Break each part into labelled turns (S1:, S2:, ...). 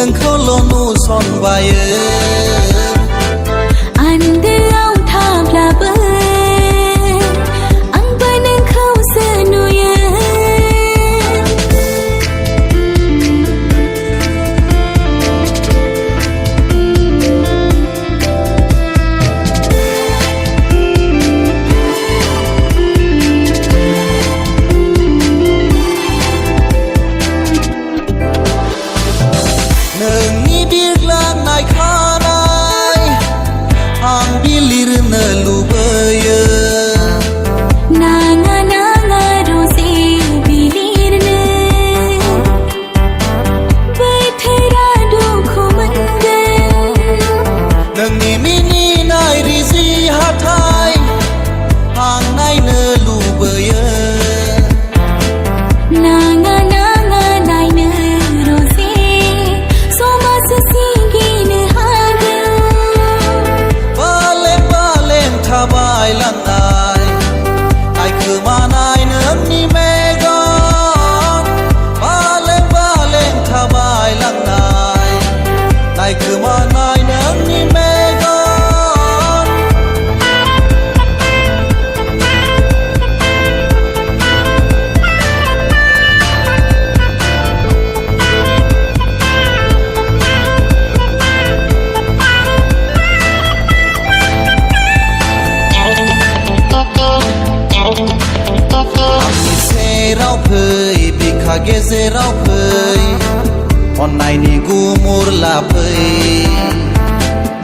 S1: nang kholo nu son baye
S2: ande au tha bla ba ang ba nang khau se nu ye
S1: ge se rau phơi on nai ni gu mur la phơi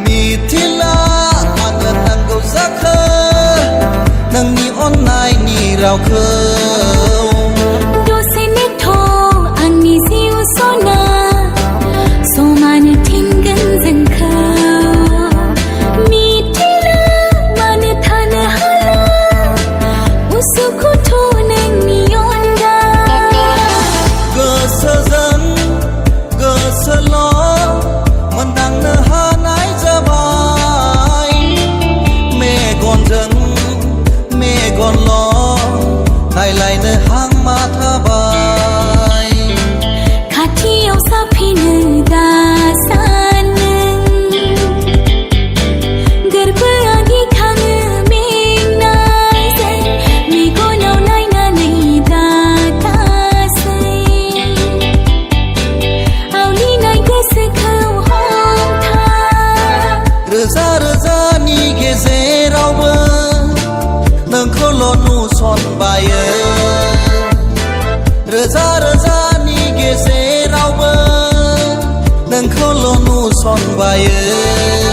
S1: mi thila an nang go zakha nang ni on nai ni rau khơ
S2: do se ne tho an ni siu so na so man tin gan zan kha mi thila man than hala usu ko tho nang ni
S1: lai ne hang ma tha bai
S2: khathi au sa phin da san garba agi khang ming nai se mi ko nau nai na nei da ta sai au ni nai ke se khau hom tha
S1: rza ni ge se rau ba nang kholo nu son baye rza ni ge se rau ba nang kholo nu son baye